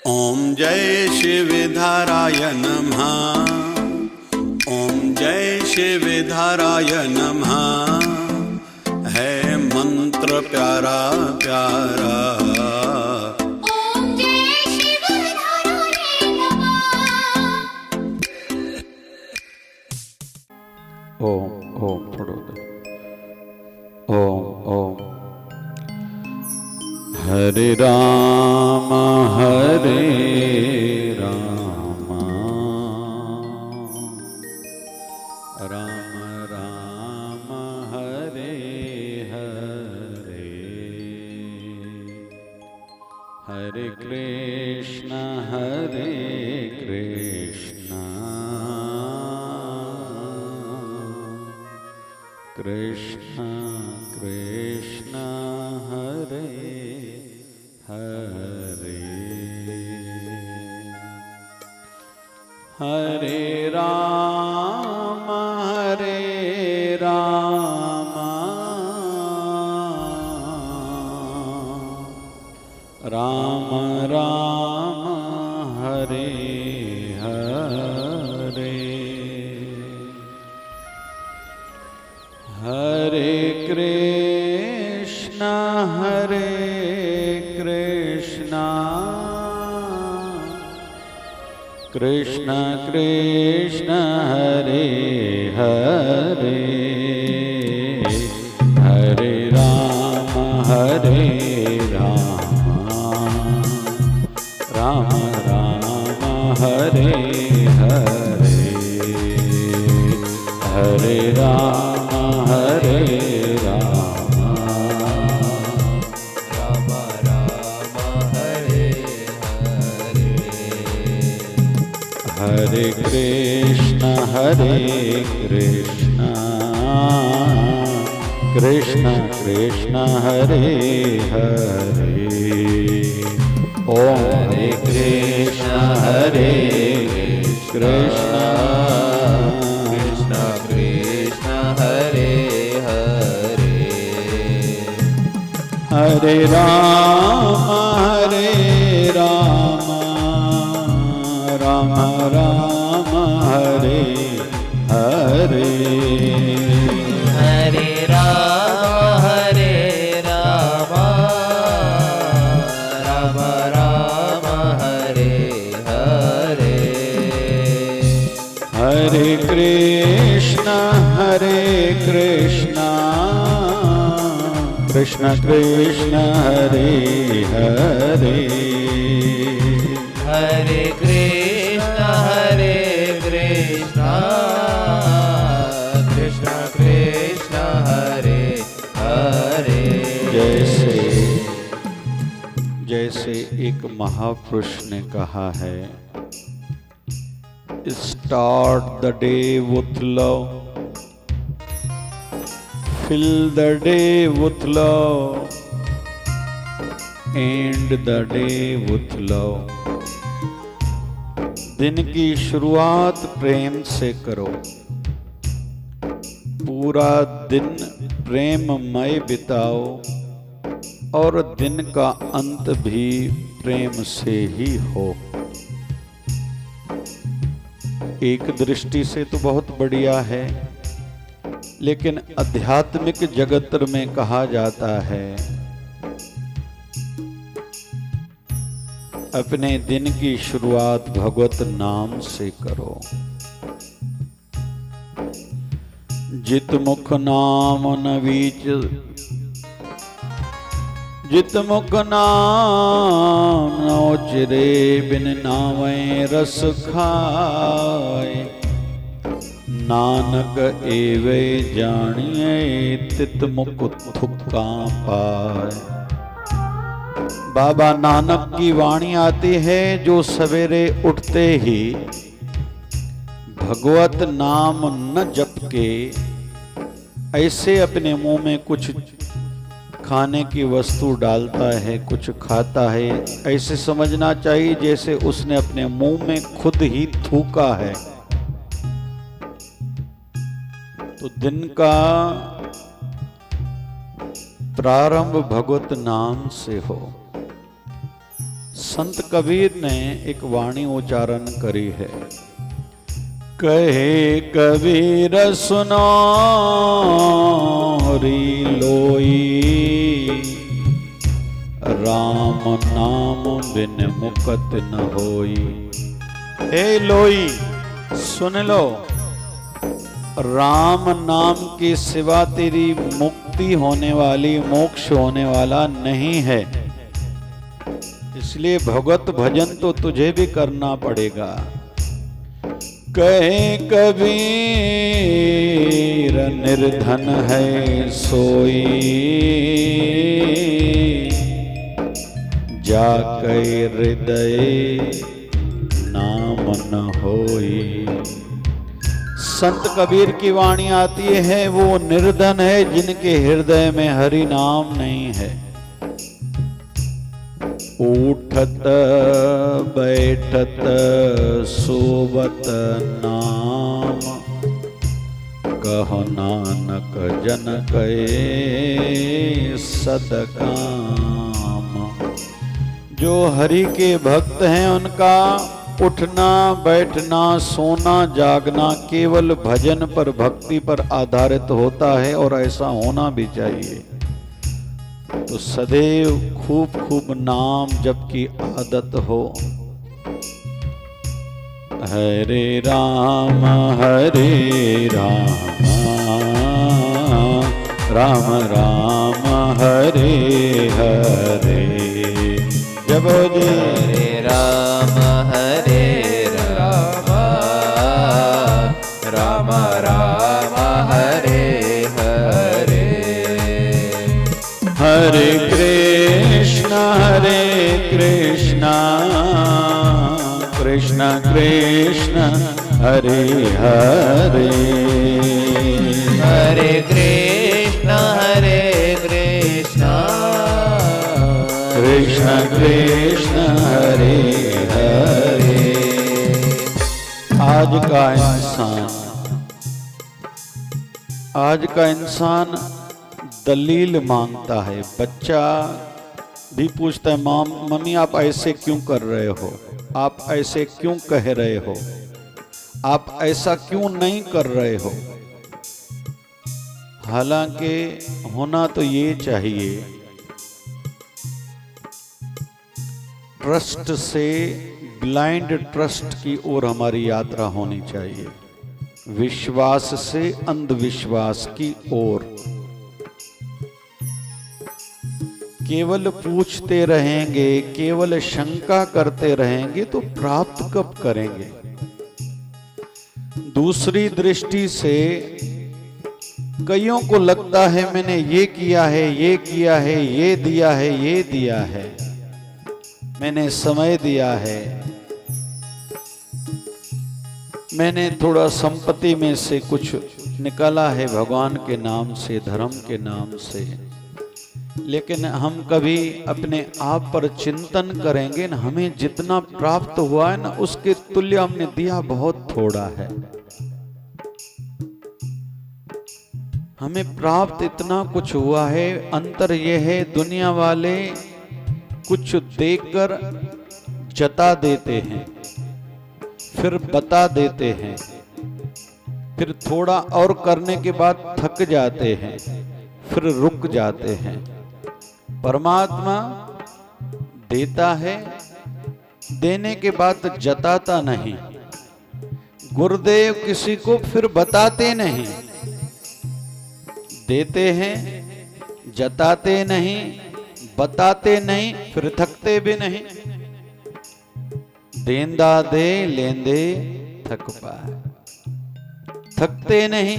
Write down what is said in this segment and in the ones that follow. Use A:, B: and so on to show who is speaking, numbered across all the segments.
A: ओम जय शिवधाराय नमः। ओम जय शिवधाराय नमः। है मंत्र प्यारा प्यारा।
B: ओम जय शिवधाराय नमः।
A: ओम ओम पढ़ो। ओम ओम। हरे राम राम राम हरे हरे, हरे कृष्ण कृष्ण कृष्ण हरे हरे, हरे राम राम राम हरे हरे, हरे कृष्ण कृष्ण कृष्ण हरे हरे, हरे राम राम राम हरे हरे, हरे राम
C: राम राम हरे हरे,
A: हरे कृष्ण कृष्ण कृष्ण हरे हरे, ओम हरे कृष्ण कृष्ण
C: कृष्ण कृष्ण हरे हरे,
A: हरे राम राम राम हरे हरे,
C: हरे राम राम राम हरे हरे,
A: हरे कृष्ण कृष्ण कृष्ण हरे हरे,
C: हरे कृष्ण कृष्ण कृष्ण हरे हरे।
A: जैसे एक महापुरुष ने कहा है, start the day with love, fill the day with love, end the day with love। दिन की शुरुआत प्रेम से करो, पूरा दिन प्रेममय बिताओ और दिन का अंत भी प्रेम से ही हो। एक दृष्टि से तो बहुत बढ़िया है, लेकिन आध्यात्मिक जगत में कहा जाता है, अपने दिन की शुरुआत भगवत नाम से करो। जित मुख नाम न बीच, जित मुख नाम न उचरे, बिन नावे रस खाए। नानक एवे जानिए, तित मुख थुक्का पाए। बाबा नानक की वाणी आती है, जो सवेरे उठते ही भगवत नाम न जप के ऐसे अपने मुंह में कुछ खाने की वस्तु डालता है, कुछ खाता है, ऐसे समझना चाहिए जैसे उसने अपने मुंह में खुद ही थूका है। तो दिन का प्रारंभ भगवत नाम से हो। संत कबीर ने एक वाणी उच्चारण करी है। कहे कबीर सुनो री लोई, राम नाम बिन मुकत न होई। हे लोई सुन लो, राम नाम के सिवा तेरी मुक्ति होने वाली, मोक्ष होने वाला नहीं है। इसलिए भगवत भजन तो तुझे भी करना पड़ेगा। कहे कबीर निर्धन है सोई, जाके हृदय नाम न होई। संत कबीर की वाणी आती है, वो निर्धन है जिनके हृदय में हरि नाम नहीं है। उठत बैठत सोवत नाम, कहो नानक जन कहे सदकाम। जो हरि के भक्त हैं उनका उठना बैठना सोना जागना केवल भजन पर भक्ति पर आधारित होता है, और ऐसा होना भी चाहिए। तो सदैव खूब खूब नाम जप की आदत हो। हरे राम राम राम हरे हरे। जब
C: हरे राम राम राम हरे हरे।
A: हरे कृष्ण कृष्ण कृष्ण हरे हरे।
C: हरे कृष्ण
A: कृष्ण कृष्ण हरे हरे। आज का इंसान दलील मांगता है। बच्चा भी पूछता है, मम्मी आप ऐसे क्यों कर रहे हो, आप ऐसे क्यों कह रहे हो, आप ऐसा क्यों नहीं कर रहे हो। हालांकि होना तो ये चाहिए, ट्रस्ट से ब्लाइंड ट्रस्ट की ओर हमारी यात्रा होनी चाहिए, विश्वास से अंधविश्वास की ओर। केवल पूछते रहेंगे, केवल शंका करते रहेंगे तो प्राप्त कब करेंगे। दूसरी दृष्टि से कईयों को लगता है मैंने ये किया है, ये किया है, ये दिया है, ये दिया है, मैंने समय दिया है, मैंने थोड़ा संपत्ति में से कुछ निकाला है भगवान के नाम से, धर्म के नाम से। लेकिन हम कभी अपने आप पर चिंतन करेंगे ना, हमें जितना प्राप्त हुआ है ना उसके तुल्य हमने दिया बहुत थोड़ा है। हमें प्राप्त इतना कुछ हुआ है, अंतर यह है दुनिया वाले कुछ देकर जता देते हैं, फिर बता देते हैं, फिर थोड़ा और करने के बाद थक जाते हैं, फिर रुक जाते हैं। परमात्मा देता है, देने के बाद जताता नहीं। गुरुदेव किसी को फिर बताते नहीं, देते हैं, जताते नहीं, बताते नहीं, फिर थकते भी नहीं। देंदा दे लेंदे थक पाए, थकते नहीं।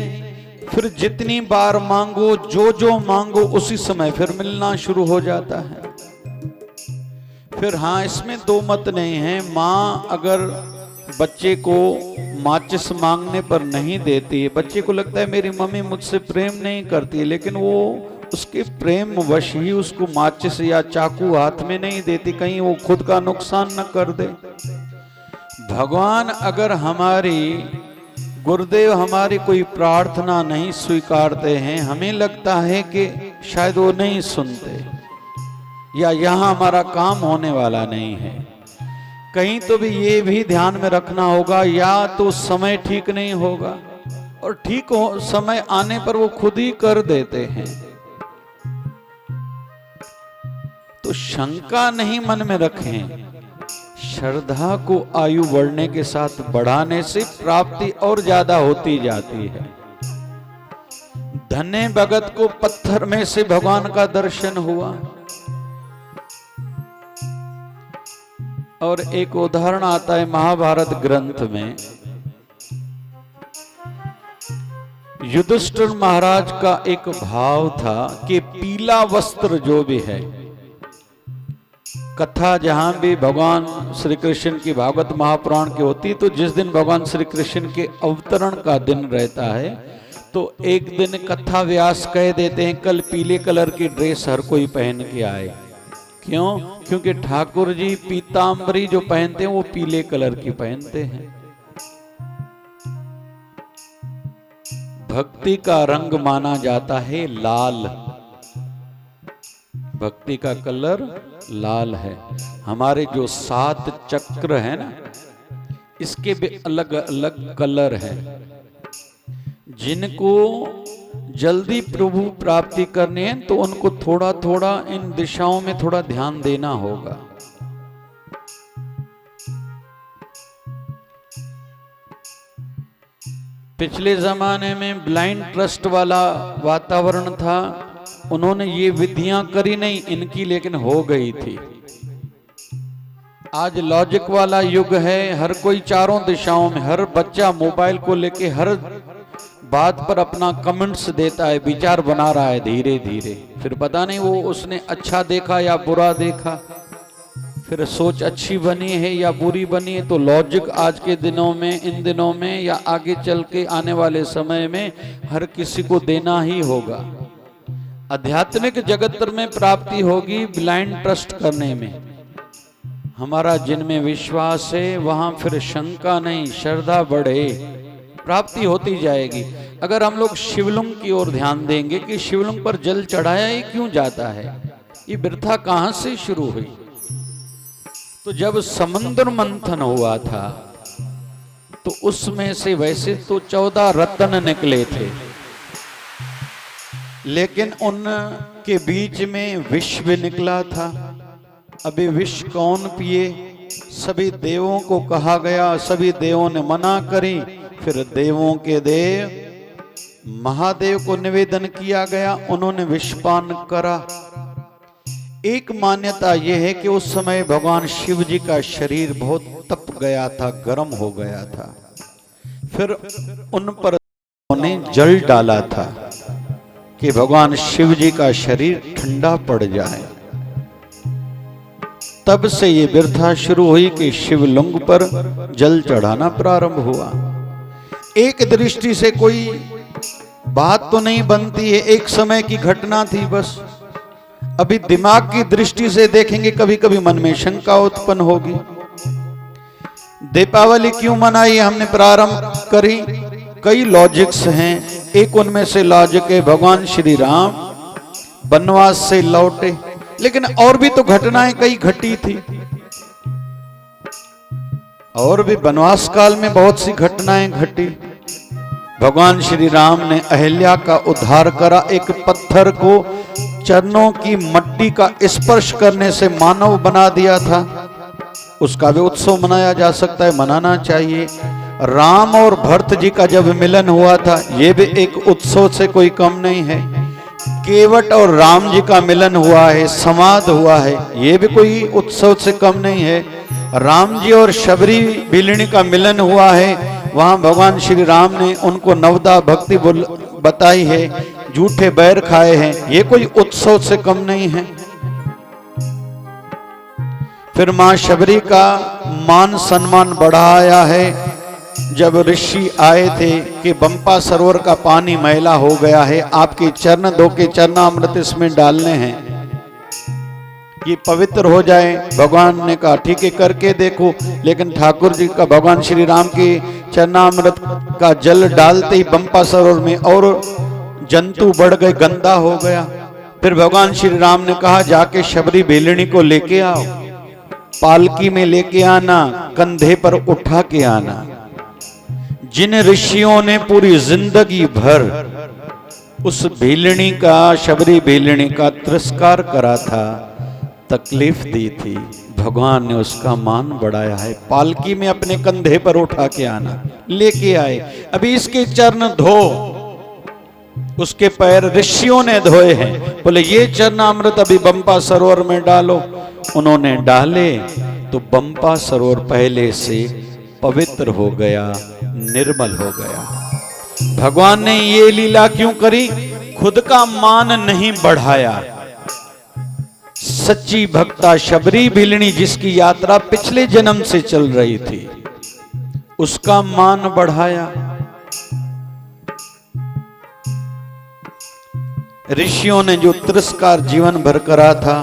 A: फिर जितनी बार मांगो, जो मांगो उसी समय फिर मिलना शुरू हो जाता है। फिर हाँ, इसमें दो मत नहीं है। माँ अगर बच्चे को माचिस मांगने पर नहीं देती है, बच्चे को लगता है मेरी मम्मी मुझसे प्रेम नहीं करती है, लेकिन वो उसके प्रेम वश ही उसको माचिस या चाकू हाथ में नहीं देती, कहीं वो खुद का नुकसान न कर दे। भगवान अगर हमारी, गुरुदेव हमारी कोई प्रार्थना नहीं स्वीकारते हैं, हमें लगता है कि शायद वो नहीं सुनते। या यहाँ हमारा काम होने वाला नहीं है। कहीं तो भी ये भी ध्यान में रखना होगा, या तो समय ठीक नहीं होगा, और ठीक हो समय आने पर वो खुद ही कर देते हैं। तो शंका नहीं मन में रखें, श्रद्धा को आयु बढ़ने के साथ बढ़ाने से प्राप्ति और ज्यादा होती जाती है। धन्य भगत को पत्थर में से भगवान का दर्शन हुआ। और एक उदाहरण आता है महाभारत ग्रंथ में, युधिष्ठिर महाराज का एक भाव था कि पीला वस्त्र जो भी है, कथा जहां भी भगवान श्री कृष्ण की भागवत महापुराण की होती, तो जिस दिन भगवान श्री कृष्ण के अवतरण का दिन रहता है, तो एक दिन कथा व्यास कह देते हैं कल पीले कलर की ड्रेस हर कोई पहन के आए। क्यों? क्योंकि ठाकुर जी पीतांबरी जो पहनते हैं वो पीले कलर की पहनते हैं। भक्ति का रंग माना जाता है लाल, भक्ति का कलर लाल है। हमारे जो 7 चक्र है ना, इसके भी अलग अलग कलर हैं। जिनको जल्दी प्रभु प्राप्ति करनी है तो उनको थोड़ा थोड़ा इन दिशाओं में थोड़ा ध्यान देना होगा। पिछले जमाने में ब्लाइंड ट्रस्ट वाला वातावरण था, उन्होंने ये विधियां करी नहीं इनकी, लेकिन हो गई थी। आज लॉजिक वाला युग है, हर कोई चारों दिशाओं में, हर बच्चा मोबाइल को लेके हर बात पर अपना कमेंट्स देता है, विचार बना रहा है धीरे धीरे। फिर पता नहीं वो उसने अच्छा देखा या बुरा देखा, फिर सोच अच्छी बनी है या बुरी बनी है। तो लॉजिक आज के दिनों में, इन दिनों में या आगे चल के आने वाले समय में हर किसी को देना ही होगा। आध्यात्मिक जगत में प्राप्ति होगी ब्लाइंड ट्रस्ट करने में। हमारा जिनमें विश्वास है वहां फिर शंका नहीं, श्रद्धा बढ़े, प्राप्ति होती जाएगी। अगर हम लोग शिवलिंग की ओर ध्यान देंगे कि शिवलिंग पर जल चढ़ाया ही क्यों जाता है, ये वृथा कहां से शुरू हुई? तो जब समुद्र मंथन हुआ था तो उसमें से वैसे तो 14 रत्न निकले थे, लेकिन उनके बीच में विष भी निकला था। अभी विष कौन पिए? सभी देवों को कहा गया, सभी देवों ने मना करी। फिर देवों के देव महादेव को निवेदन किया गया, उन्होंने विषपान करा। एक मान्यता यह है कि उस समय भगवान शिव जी का शरीर बहुत तप गया था, गर्म हो गया था। फिर उन पर उन्होंने जल डाला था कि भगवान शिव जी का शरीर ठंडा पड़ जाए। तब से ये प्रथा शुरू हुई कि शिवलिंग पर जल चढ़ाना प्रारंभ हुआ। एक दृष्टि से कोई बात तो नहीं बनती है, एक समय की घटना थी बस। अभी दिमाग की दृष्टि से देखेंगे कभी कभी मन में शंका उत्पन्न होगी। दीपावली क्यों मनाई हमने प्रारंभ करी? कई लॉजिक्स हैं। एक उनमें से लॉजिक है भगवान श्री राम वनवास से लौटे, लेकिन और भी तो घटनाएं कई घटी थी, और भी वनवास काल में बहुत सी घटनाएं घटी। भगवान श्री राम ने अहिल्या का उद्धार करा। एक पत्थर को चरणों की मट्टी का स्पर्श करने से मानव बना दिया था। उसका भी उत्सव मनाया जा सकता है, मनाना चाहिए। राम और भरत जी का जब मिलन हुआ था, ये भी एक उत्सव से कोई कम नहीं है। केवट और राम जी का मिलन हुआ है, संवाद हुआ है, ये भी कोई उत्सव से कम नहीं है। राम जी और शबरी बिलनी का मिलन हुआ है, वहां भगवान श्री राम ने उनको नवदा भक्ति बताई है, झूठे बैर खाए हैं, ये कोई उत्सव से कम नहीं है। फिर मां शबरी का मान सम्मान बढ़ाया है। जब ऋषि आए थे कि बंपा सरोवर का पानी मैला हो गया है, आपके चरण धो के चरणामृत इसमें डालने हैं, ये पवित्र हो जाए। भगवान ने कहा ठीक है करके देखो, लेकिन ठाकुर जी का भगवान श्री राम के चरणामृत का जल डालते ही बंपा सरोवर में और जंतु बढ़ गए, गंदा हो गया। फिर भगवान श्री राम ने कहा जाके शबरी बेलनी को लेके आओ, पालकी में लेके आना, कंधे पर उठा के आना। जिन ऋषियों ने पूरी जिंदगी भर उस बेलनी का, शबरी बेलनी का तिरस्कार करा था, तकलीफ दी थी, भगवान ने उसका मान बढ़ाया है। पालकी में अपने कंधे पर उठा के आना, लेके आए। अभी इसके चरण धो, उसके पैर ऋषियों ने धोए हैं। बोले ये चरणामृत अभी बंपा सरोवर में डालो। उन्होंने डाले तो बंपा सरोवर पहले से पवित्र हो गया, निर्मल हो गया। भगवान ने ये लीला क्यों करी? खुद का मान नहीं बढ़ाया। सच्ची भक्ता शबरी बेलनी जिसकी यात्रा पिछले जन्म से चल रही थी, उसका मान बढ़ाया। ऋषियों ने जो तिरस्कार जीवन भर करा था,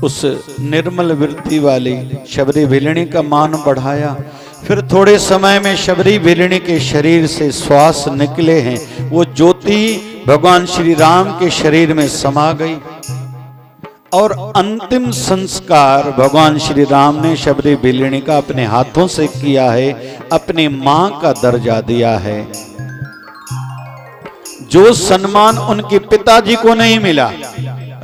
A: उस निर्मल वृत्ति वाली शबरी बेलनी का मान बढ़ाया। फिर थोड़े समय में शबरी बेलनी के शरीर से श्वास निकले हैं, वो ज्योति भगवान श्री राम के शरीर में समा गई। और अंतिम संस्कार भगवान श्री राम ने शबरी बेलनी का अपने हाथों से किया है, अपनी मां का दर्जा दिया है। जो सम्मान उनके पिताजी को नहीं मिला,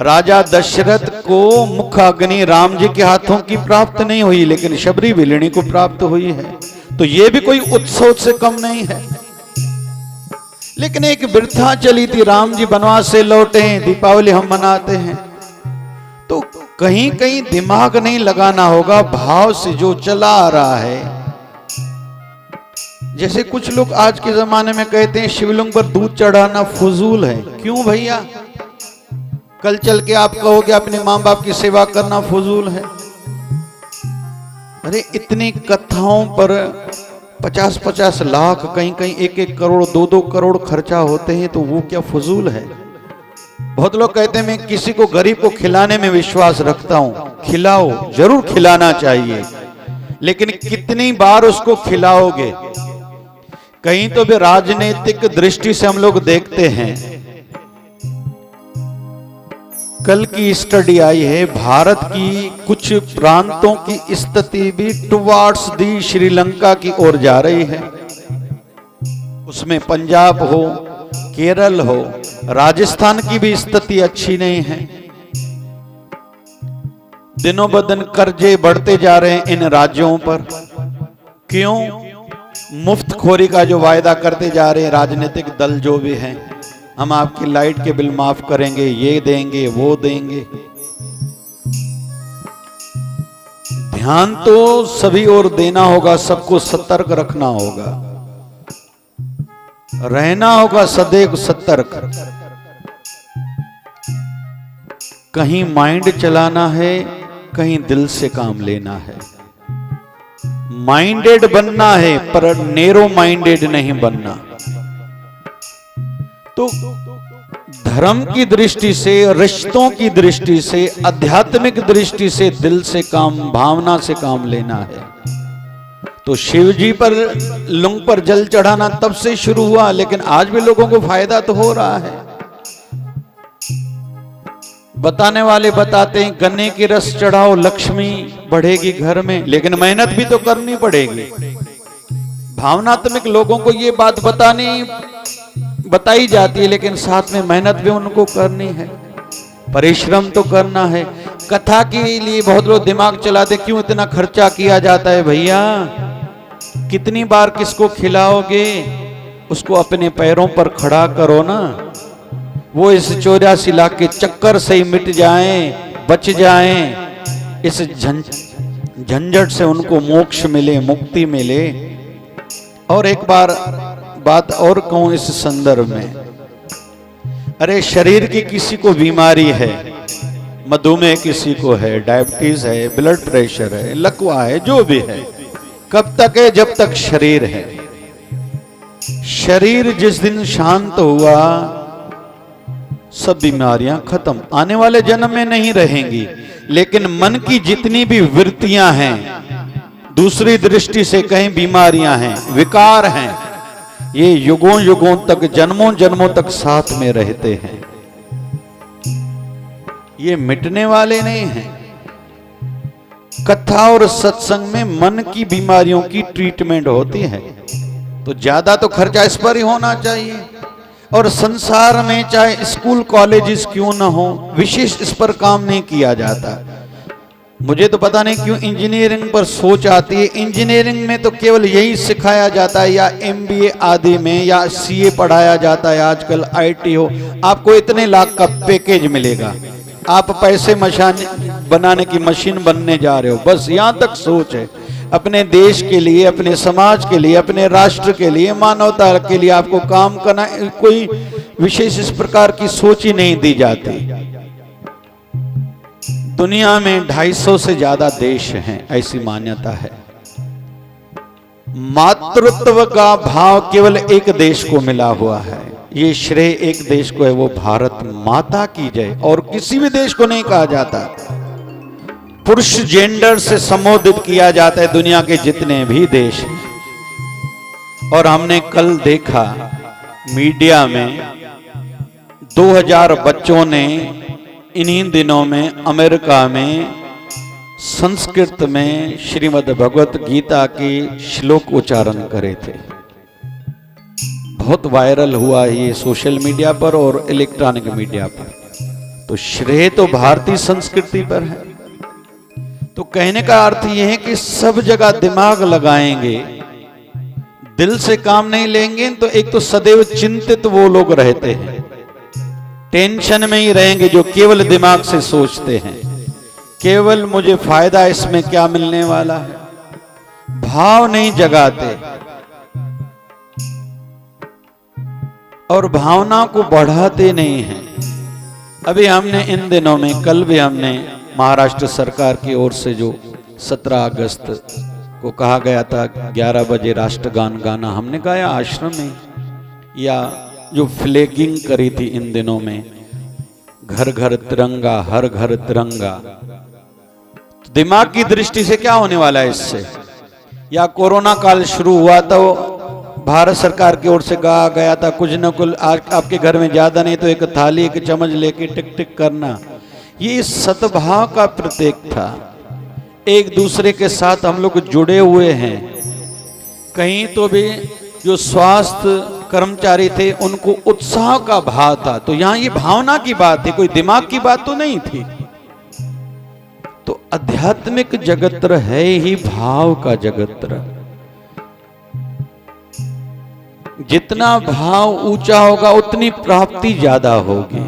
A: राजा दशरथ को मुखाग्नि राम जी के हाथों की प्राप्त नहीं हुई, लेकिन शबरी बेलनी को प्राप्त हुई है। तो ये भी कोई उत्सव से कम नहीं है। लेकिन एक वृथा चली थी, राम जी वनवास से लौटे हैं, दीपावली हम मनाते हैं, तो कहीं कहीं दिमाग नहीं लगाना होगा, भाव से जो चला आ रहा है। जैसे कुछ लोग आज के जमाने में कहते हैं शिवलिंग पर दूध चढ़ाना फजूल है। क्यों भैया? कल चल के आप कहोगे अपने माँ बाप की सेवा करना फजूल है। अरे इतनी कथाओं पर 50-50 लाख, कहीं कहीं 1-1 करोड़, 2-2 करोड़ खर्चा होते हैं, तो वो क्या फजूल है? बहुत लोग कहते हैं मैं किसी को गरीब को खिलाने में विश्वास रखता हूं। खिलाओ, जरूर खिलाना चाहिए, लेकिन कितनी बार उसको खिलाओगे? कहीं तो भी राजनीतिक दृष्टि से हम लोग देखते हैं। कल की स्टडी आई है, भारत की कुछ प्रांतों की स्थिति भी टुवार्ड्स दी श्रीलंका की ओर जा रही है। उसमें पंजाब हो, केरल हो, राजस्थान की भी स्थिति अच्छी नहीं है। दिनों ब दिन कर्जे बढ़ते जा रहे हैं इन राज्यों पर। क्यों? मुफ्तखोरी का जो वायदा करते जा रहे हैं राजनीतिक दल जो भी हैं, हम आपकी लाइट के बिल माफ करेंगे, ये देंगे, वो देंगे। ध्यान तो सभी ओर देना होगा, सबको सतर्क रखना होगा, रहना होगा सदैव सतर्क। कहीं माइंड चलाना है, कहीं दिल से काम लेना है। माइंडेड बनना है पर नेरो माइंडेड नहीं बनना। तो धर्म की दृष्टि से, रिश्तों की दृष्टि से, आध्यात्मिक दृष्टि से दिल से काम, भावना से काम लेना है। तो शिव जी पर लुंग पर जल चढ़ाना तब से शुरू हुआ, लेकिन आज भी लोगों को फायदा तो हो रहा है। बताने वाले बताते हैं गन्ने की रस चढ़ाओ, लक्ष्मी बढ़ेगी घर में, लेकिन मेहनत भी तो करनी पड़ेगी। भावनात्मक लोगों को ये बात बताई जाती है, लेकिन साथ में मेहनत भी उनको करनी है, परिश्रम तो करना है। कथा के लिए बहुत लोग दिमाग चलाते, क्यों इतना खर्चा किया जाता है भैया? कितनी बार किसको खिलाओगे? उसको अपने पैरों पर खड़ा करो ना। वो इस 84 लाख के चक्कर से ही मिट जाएं, बच जाएं, इस झंझट से उनको मोक्ष मिले, मुक्ति मिले। और एक बार बात और कहूं इस संदर्भ में, अरे शरीर की किसी को बीमारी है, मधुमेह किसी को है, डायबिटीज है, ब्लड प्रेशर है, लकवा है, जो भी है, कब तक है? जब तक शरीर है। शरीर जिस दिन शांत हुआ, सब बीमारियां खत्म। आने वाले जन्म में नहीं रहेंगी, लेकिन मन की जितनी भी वृत्तियां हैं, दूसरी दृष्टि से कहीं बीमारियां हैं, विकार हैं, ये युगों युगों तक, जन्मों जन्मों तक साथ में रहते हैं। ये मिटने वाले नहीं हैं। कथा और सत्संग में मन की बीमारियों की ट्रीटमेंट होती है, तो ज्यादा तो खर्चा इस पर ही होना चाहिए। और संसार में चाहे स्कूल कॉलेजेस क्यों ना हो, विशेष इस पर काम नहीं किया जाता। मुझे तो पता नहीं क्यों इंजीनियरिंग पर सोच आती है। इंजीनियरिंग में तो केवल यही सिखाया जाता है, या एमबीए आदि में, या सीए पढ़ाया जाता है। आजकल आईटी हो, आपको इतने लाख का पैकेज मिलेगा, आप पैसे बनाने की मशीन बनने जा रहे हो, बस यहां तक सोच है। अपने देश के लिए, अपने समाज के लिए, अपने राष्ट्र के लिए, मानवता के लिए आपको काम करना, कोई विशेष इस प्रकार की सोच ही नहीं दी जाती। दुनिया में 250 से ज्यादा देश हैं, ऐसी मान्यता है। मातृत्व का भाव केवल एक देश को मिला हुआ है, ये श्रेय एक देश को है, वो भारत माता की जय, और किसी भी देश को नहीं कहा जाता। पुरुष जेंडर से संबोधित किया जाता है दुनिया के जितने भी देश। और हमने कल देखा मीडिया में 2000 बच्चों ने इन्हीं दिनों में अमेरिका में संस्कृत में श्रीमद् भगवत गीता के श्लोक उच्चारण करे थे। बहुत वायरल हुआ ये सोशल मीडिया पर और इलेक्ट्रॉनिक मीडिया पर। तो श्रेय तो भारतीय संस्कृति पर है। तो कहने का अर्थ यह है कि सब जगह दिमाग लगाएंगे, दिल से काम नहीं लेंगे, तो एक तो सदैव चिंतित वो लोग रहते हैं, टेंशन में ही रहेंगे जो केवल दिमाग से सोचते हैं, केवल मुझे फायदा इसमें क्या मिलने वाला है, भाव नहीं जगाते और भावना को बढ़ाते नहीं हैं। अभी हमने इन दिनों में, कल भी हमने महाराष्ट्र सरकार की ओर से जो 17 अगस्त को कहा गया था 11 बजे राष्ट्रगान गाना, हमने गाया आश्रम में। या जो फ्लैगिंग करी थी इन दिनों में, घर घर तिरंगा, हर घर तिरंगा, तो दिमाग की दृष्टि से क्या होने वाला है इससे। या कोरोना काल शुरू हुआ तो भारत सरकार की ओर से कहा गया था कुछ न कुछ आपके घर में ज्यादा नहीं तो एक थाली एक चम्मच लेके टिक टिक करना। ये सद्भाव का प्रतीक था। एक दूसरे के साथ हम लोग जुड़े हुए हैं। कहीं तो भी जो स्वास्थ्य कर्मचारी थे उनको उत्साह का भाव था, तो यहां ये भावना की बात थी, कोई दिमाग की बात तो नहीं थी। तो आध्यात्मिक जगत है ही भाव का जगत। जितना भाव ऊंचा होगा उतनी प्राप्ति ज्यादा होगी,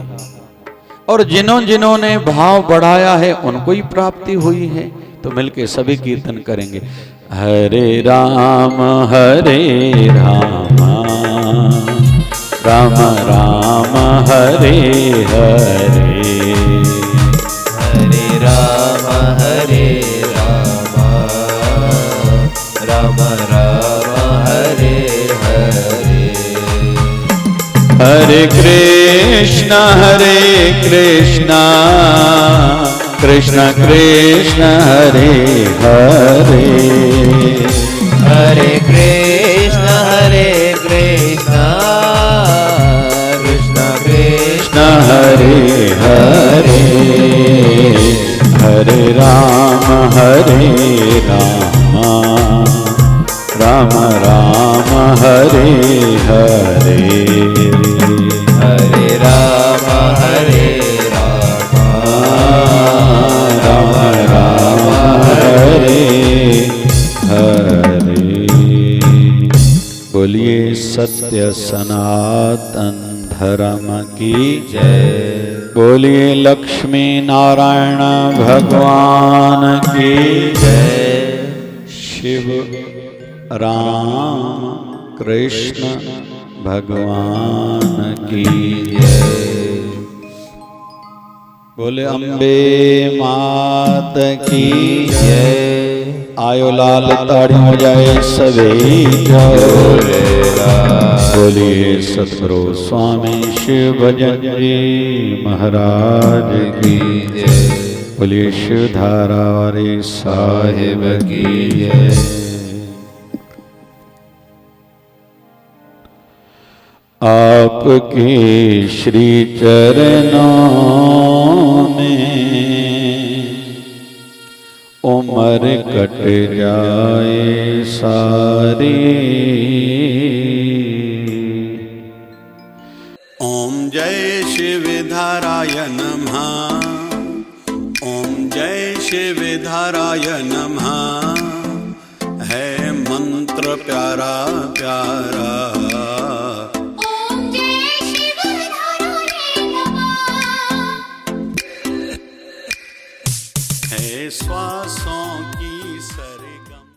A: और जिन्होंने भाव बढ़ाया है उनको ही प्राप्ति हुई है। तो मिलके सभी कीर्तन करेंगे, हरे राम राम राम हरे हरे,
C: हरे राम राम राम हरे हरे,
A: हरे कृष्ण कृष्ण कृष्ण हरे हरे,
C: हरे कृष्ण कृष्ण कृष्ण
A: हरे हरे, हरे राम राम राम हरे हरे,
C: हरे राम
A: राम राम हरे हरे। बोलिए सत्य सनातन धर्म की
C: जय,
A: बोलिए लक्ष्मी नारायण भगवान की
C: जय,
A: शिव राम कृष्ण भगवान की
C: जय,
A: बोले अम्बे मात की
C: जय,
A: आयो लाल ताड़ी हो जाए सभी बोलिए सतगुरु स्वामी शिव भजन जी महाराज की
C: जय,
A: बोलिए शिव धारा वाले साहिब
C: की जय।
A: आपके श्री चरणों में उम्र कट जाए सारी।
D: ओम जय शिवधाराय नमः। ओम जय शिवधाराय नमः। है मंत्र प्यारा प्यारा।
B: ओम जय शिवधाराय नमः।
D: है श्वासों की सरगम।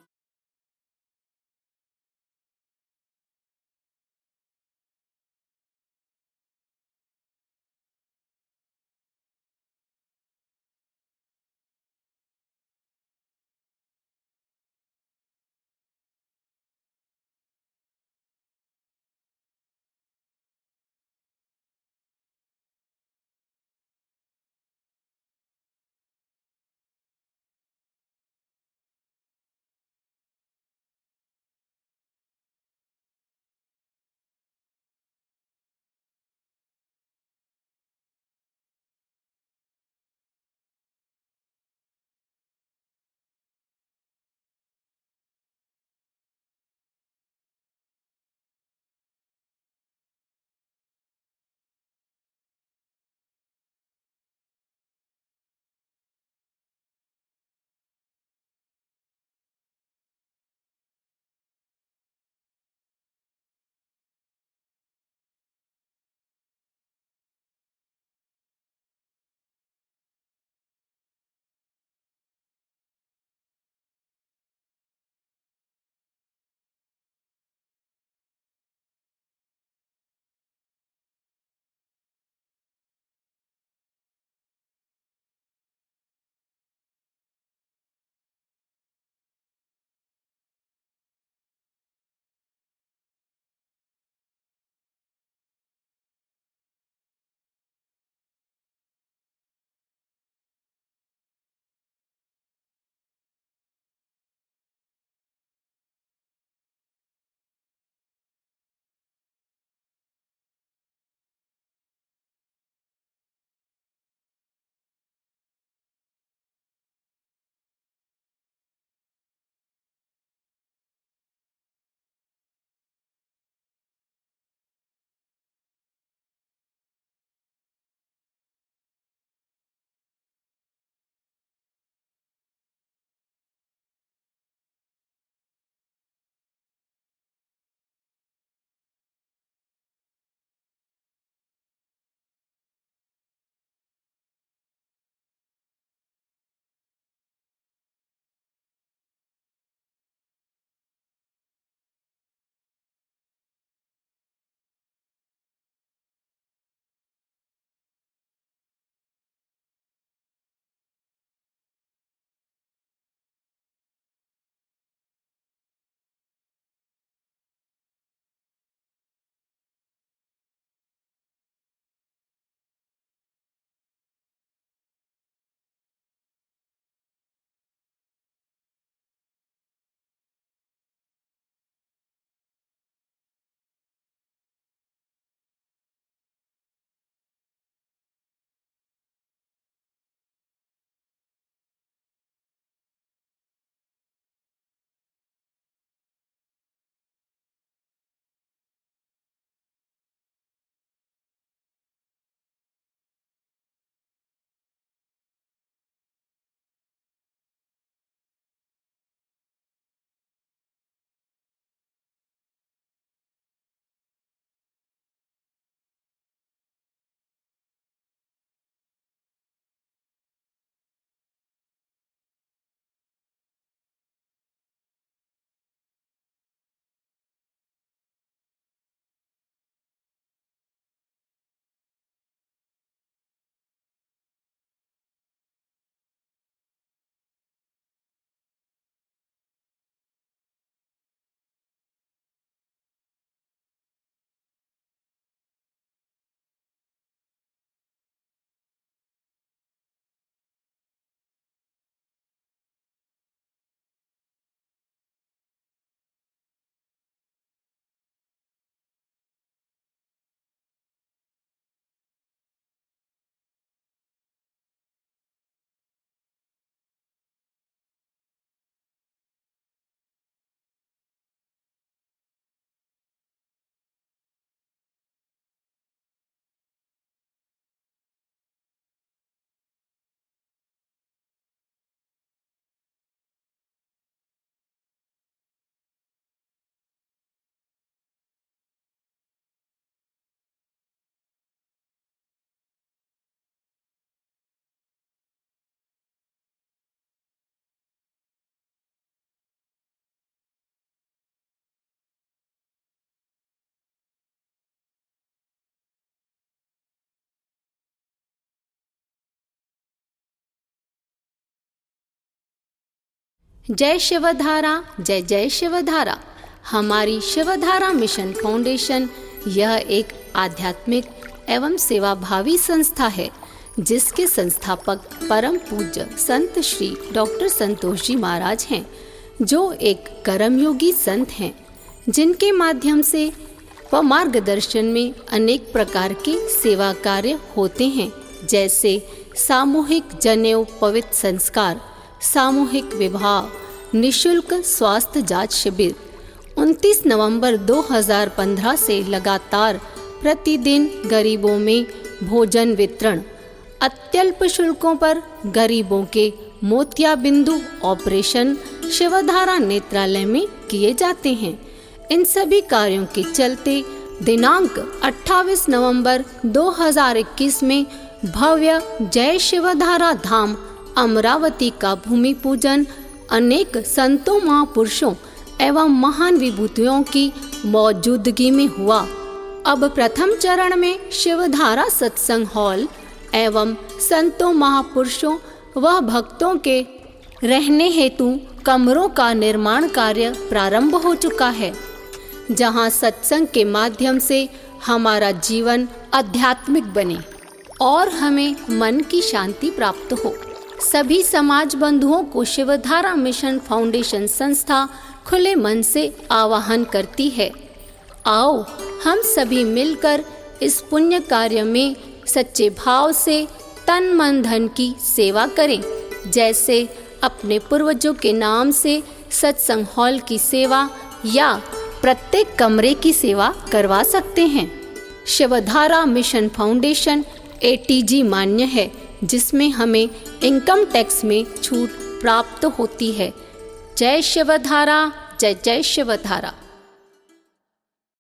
E: जय शिवधारा, जय जय शिवधारा। हमारी शिवधारा मिशन फाउंडेशन यह एक आध्यात्मिक एवं सेवाभावी संस्था है जिसके संस्थापक परम पूज्य संत श्री डॉक्टर संतोष जी महाराज हैं, जो एक कर्मयोगी संत हैं, जिनके माध्यम से व मार्गदर्शन में अनेक प्रकार के सेवा कार्य होते हैं, जैसे सामूहिक जनेऊ पवित्र संस्कार, सामूहिक विवाह, निशुल्क स्वास्थ्य जांच शिविर। 29 नवंबर 2015 से लगातार प्रतिदिन गरीबों में भोजन वितरण, अत्यल्प शुल्कों पर गरीबों के मोतियाबिंदु ऑपरेशन शिवधारा नेत्रालय में किए जाते हैं। इन सभी कार्यों के चलते दिनांक 28 नवंबर 2021 में भव्य जय शिवधारा धाम अमरावती का भूमि पूजन अनेक संतों, महापुरुषों एवं महान विभूतियों की मौजूदगी में हुआ। अब प्रथम चरण में शिवधारा सत्संग हॉल एवं संतों, महापुरुषों व भक्तों के रहने हेतु कमरों का निर्माण कार्य प्रारंभ हो चुका है, जहां सत्संग के माध्यम से हमारा जीवन आध्यात्मिक बने और हमें मन की शांति प्राप्त हो। सभी समाज बंधुओं को शिवधारा मिशन फाउंडेशन संस्था खुले मन से आह्वान करती है। आओ हम सभी मिलकर इस पुण्य कार्य में सच्चे भाव से तन मन धन की सेवा करें, जैसे अपने पूर्वजों के नाम से सत्संग हॉल की सेवा या प्रत्येक कमरे की सेवा करवा सकते हैं। शिवधारा मिशन फाउंडेशन ATG मान्य है, जिसमें हमें इनकम टैक्स में छूट प्राप्त होती है। जय शिवधारा, जय जय शिवधारा।